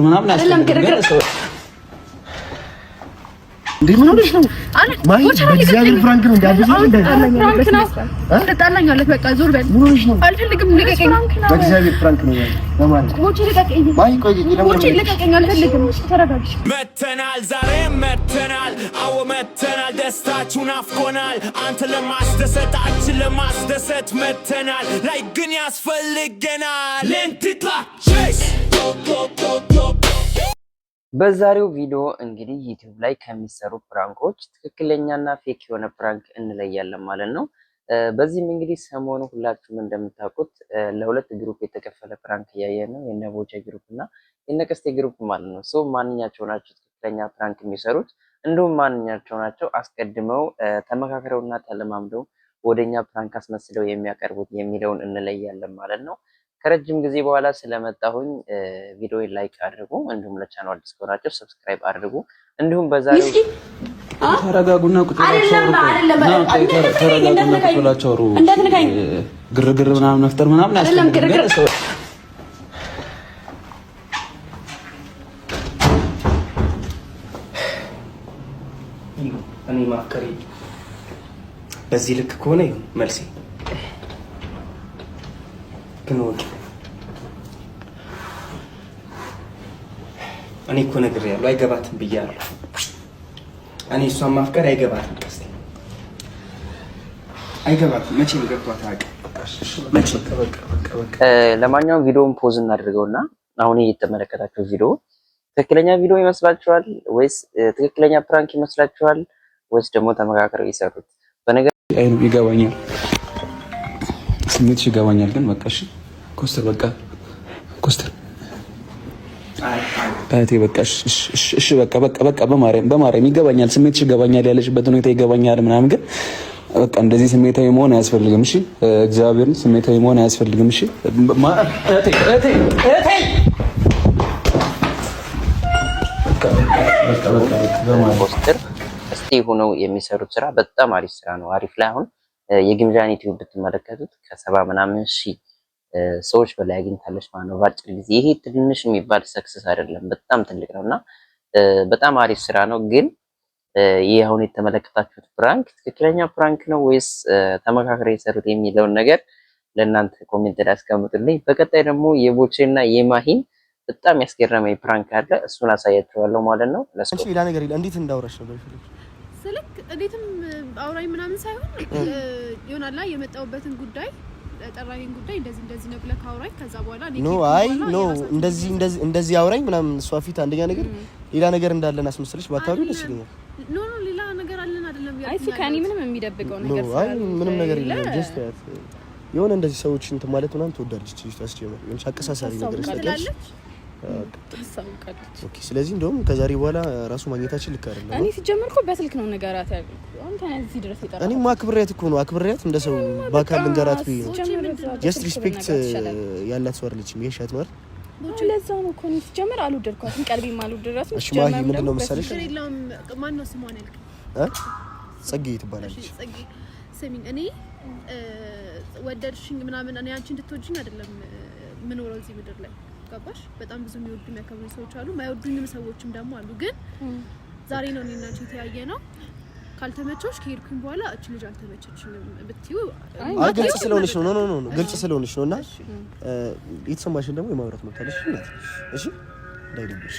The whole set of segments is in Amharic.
ምናምን አስተምረን እንዴ ምን ሆነሽ ነው? ማይ በእግዚአብሔር ፍራንክ ነው እንዳልኩሽ ተጣላኛለህ። በቃ ዞር በል። አልፈልግም። ልቀቀኝ። በእግዚአብሔር ፍራንክ ነው ለማለት ሞቼ ልቀቀኝ። ማይ ቆይ ሞቼ ልቀቀኝ። አልፈልግም። ተረጋግሽ። መተናል፣ ዛሬ መተናል። አዎ መተናል። ደስታችሁን አፍቆናል። አንተ ለማስደሰታችን ለማስደሰት መተናል። ላይ ግን ያስፈልገናል ለንቲታ ቼስ በዛሬው ቪዲዮ እንግዲህ ዩቲዩብ ላይ ከሚሰሩ ፕራንኮች ትክክለኛና ፌክ የሆነ ፕራንክ እንለያለን ማለት ነው። በዚህም እንግዲህ ሰሞኑ ሁላችሁም እንደምታውቁት ለሁለት ግሩፕ የተከፈለ ፕራንክ እያየን ነው። የነቦቼ ግሩፕ እና የነቀስቴ ግሩፕ ማለት ነው። ሶ ማንኛቸው ናቸው ትክክለኛ ፕራንክ የሚሰሩት እንዲሁም ማንኛቸው ናቸው አስቀድመው ተመካክረውና ተለማምደው ወደኛ ፕራንክ አስመስለው የሚያቀርቡት የሚለውን እንለያለን ማለት ነው። ከረጅም ጊዜ በኋላ ስለመጣሁኝ ቪዲዮውን ላይክ አድርጉ፣ እንዲሁም ለቻናሉ አዲስ ከሆናችሁ ሰብስክራይብ አድርጉ። እንዲሁም በዛሬው ተረጋጉና ቁጥራቸው ሩ ግርግር ምናምን መፍጠር ምናምን አያስፈልግም። እኔ ማፍቀሬ በዚህ ልክ ከሆነ ይሁን መልሴ ግን ወቅ እኔ እኮ ነግሬያለሁ፣ አይገባትም ብያለሁ። እኔ እሷን ማፍቀር አይገባትም፣ ቀስቴ አይገባትም። መቼም ገብቷት አያውቅም። መቼም ለማንኛውም ቪዲዮውን ፖዝ እናድርገውና አሁን እየተመለከታችሁ ቪዲዮ ትክክለኛ ቪዲዮ ይመስላችኋል ወይስ ትክክለኛ ፕራንክ ይመስላችኋል ወይስ ደግሞ ተመካክረው ይሰሩት? በነገር አይኑ ይገባኛል፣ ስሜትሽ ይገባኛል። ግን በቃ እሺ ኮስተር በቃ ኮስተር ታቴ በቃ እሺ በቃ በማርያም ይገባኛል፣ ስሜትሽ ይገባኛል፣ ያለሽበት ሁኔታ ይገባኛል ምናምን። ግን በቃ እንደዚህ ስሜታዊ መሆን አያስፈልግም። እሺ እግዚአብሔርን ስሜታዊ መሆን አያስፈልግም። እሺ ኮስተር እስቲ ሆነው የሚሰሩት ስራ በጣም አሪፍ ስራ ነው። አሪፍ ላይ አሁን የግምጃን ዩቲዩብ ብትመለከቱት ከ70 ምናምን ሺህ ሰዎች በላይ አግኝታለች ማለት ነው በአጭር ጊዜ። ይሄ ትንሽ የሚባል ሰክሰስ አይደለም፣ በጣም ትልቅ ነውና በጣም አሪፍ ስራ ነው። ግን ይሄ አሁን የተመለከታችሁት ፕራንክ ትክክለኛ ፕራንክ ነው ወይስ ተመካክረው የሰሩት የሚለውን ነገር ለእናንተ ኮሜንት ላይ አስቀምጡልኝ። በቀጣይ ደግሞ የቦቼና የማሂን በጣም ያስገረመኝ ፕራንክ አለ፣ እሱን አሳያችኋለሁ ማለት ነው። እሺ ሌላ ነገር ይላል። እንዴት እንዳወራሽ ነው በፊት ስልክ እንዴትም አውራኝ ምናምን ሳይሆን ይሆናል የመጣውበትን ጉዳይ ጠራሪን ጉዳይ እንደዚህ ነው ብለህ አውራኝ። ከዛ በኋላ እንደዚህ አውራኝ ምናምን እሷ ፊት አንደኛ ነገር ሌላ ነገር እንዳለን አስመስለሽ ባታወሪ ደስ ይለኛል። ሌላ ነገር አለን አይደለም ያልኩኝ። አይ ከኔ ምንም የሚደብቀው ነገር ስላለ ምንም ነገር የለም። ጀስት የሆነ እንደዚህ ሰዎች እንትን ማለት ምናምን ትወዳለች ልጅቷ። አስጀመር የሆነ አቀሳሳሪ ነገር ስለታለች ኦኬ። ስለዚህ እንደውም ከዛሬ በኋላ ራሱ ማግኘታችን ልክ አይደለም። እኔ ሲጀመርኩ በስልክ ነው ነገራት ያልኩት። አንተ እዚህ ድረስ ይጣጣ። እኔ ማክብሬያት እኮ ነው አክብሬያት እንደ ሰው ባካል ልንገራት ብዬ ነው። ጀስት ሪስፔክት ያላት ሰው አይደለችም። ይሄሻት ማለት ለዛው ነው እኮ ነው ሲጀመር አልወደድኳትም፣ ቀልቤም አልወደዳትም። እሺ ማሂ ምንድነው መሰለሽ ማን ነው ስሟን ያልከኝ? ጽጌ ትባላለች። ጽጌ ስሚኝ፣ እኔ ወደድሽኝ ምናምን እኔ አንቺ እንድትወጂኝ አይደለም ምኖረው እዚህ ምድር ላይ ገባሽ? በጣም ብዙ የሚወዱ የሚያከብሩ ሰዎች አሉ፣ ማይወዱኝም ሰዎችም ደግሞ አሉ። ግን ዛሬ ነው እኔና አንቺ የተያየ ነው። ካልተመቸሽ ከሄድኩኝ በኋላ እቺ ልጅ አልተመቸችኝም ብትዩ ግልጽ ስለሆነሽ ነው። ኖ ግልጽ ስለሆነሽ ነውና የተሰማሽን ደግሞ የማውራት ነው ታለሽ። እሺ እንዳይደብሽ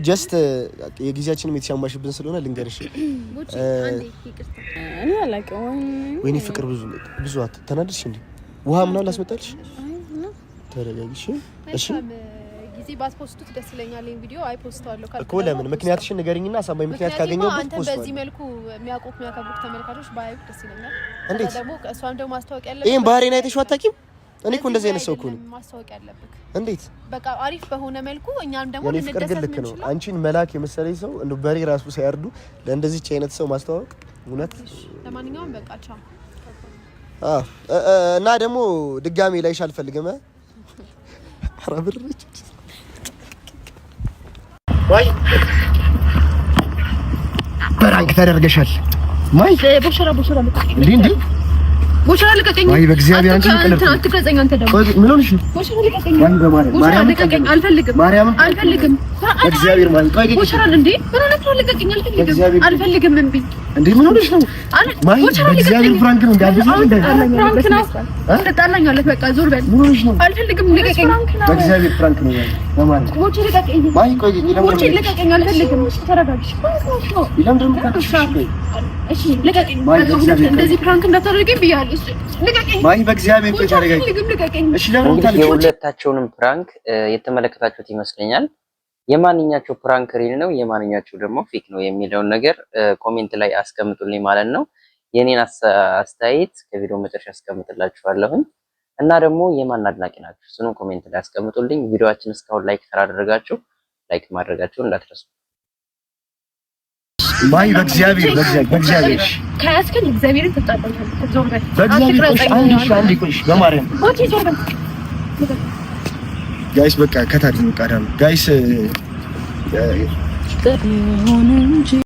ጀስት የጊዜያችንም የተሻማሽብን ስለሆነ ልንገርሽ። አንዴ ይቅርታ እኔ አላውቅም። ወይኔ ፍቅር ብዙ ተናደድሽ እንዴ? ውሃ ምናምን ላስመጣልሽ? ተረጋግሽ። እሺ ጊዜ ባትፖስቱት ደስ ይለኛል። ይሄን ቪዲዮ አይፖስተዋለሁ ካልኩ እኮ ለምን ምክንያትሽን ንገሪኝና አሳማኝ ምክንያት ካገኘው ፖስት ነው። በዚህ መልኩ የሚያውቁት የሚያከብሩት ተመልካቾች ባያዩ ደስ ይለኛል። እንዴት ደግሞ እሷን ደግሞ ማስተዋወቅ ያለብህ ይሄን ባህሪን አይተሽው አታውቂም? እኔ እኮ እንደዚህ አይነት ሰው እኮ ነኝ። ማስተዋወቅ ያለብህ እንዴት በቃ አሪፍ በሆነ መልኩ እኛም ደግሞ ልንደሰት ነው። አንቺን መላክ የመሰለኝ ሰው እንደ በሬ ራሱ ሳይርዱ ለእንደዚህች አይነት ሰው ማስተዋወቅ እውነት። ለማንኛውም በቃ ቻው። እና ደግሞ ድጋሜ ላይሽ አልፈልግም። አራብርች ወይ ፕራንክ ተደርገሻል። ማይ ቦሽራ እንዴ ቦቸራ ልቀቀኝ። ማይ በእግዚአብሔር አንቺ አትቀዘኝ። አንተ ደግሞ ምን ሆነሽ ነው? ቦቸራ ልቀቀኝ። ማርያም ልቀቀኝ። አልፈልግም። አልፈልግም። በእግዚአብሔር ማይ ቦቸራ እንዴ ምን ሆነሽ ነው? ልቀቀኝ። አልፈልግም። እምቢ እንዴ ምን ሆነሽ ነው? ማይ በእግዚአብሔር ፍራንክ ነው እንዳልሽ ፍራንክ ነው። ትጣላኛለህ። በቃ ዞር በል። ምን ሆነሽ ነው? አልፈልግም። ልቀቀኝ። በእግዚአብሔር ፍራንክ ነው ያለው ለማን ቦቸራ ልቀቀኝ። ማይ ቆይ ቦቸራ ልቀቀኝ። አልፈልግም። ተረጋግሽ። እሺ ልቀቀኝ። እንደዚህ ፍራንክ እንዳታደርገኝ ብያለሁ። ልቀቀኝ። ማይ በእግዚአብሔር ቆይ ተረጋግሽ። እሺ ለምን ታልሽ? የሁለታቸውንም ፕራንክ የተመለከታችሁት ይመስለኛል። የማንኛቸው ፕራንክ ሪል ነው የማንኛቸው ደግሞ ፌክ ነው የሚለውን ነገር ኮሜንት ላይ አስቀምጡልኝ ማለት ነው። የኔን አስተያየት ከቪዲዮ መጨረሻ አስቀምጥላችኋለሁ እና ደግሞ የማን አድናቂ ናችሁ እሱንም ኮሜንት ላይ አስቀምጡልኝ። ቪዲዮአችን እስካሁን ላይክ ካላደረጋችሁ ላይክ ማድረጋችሁን እንዳትረሱ። ማይ በእግዚአብሔር ከያዝከኝ እግዚአብሔርን ትጣጣለህ። ዞር በል። በእግዚአብሔር አንዴ ቆይሽ በማርያም ጋይስ በቃ ከታድን ቃዳም ጋይስ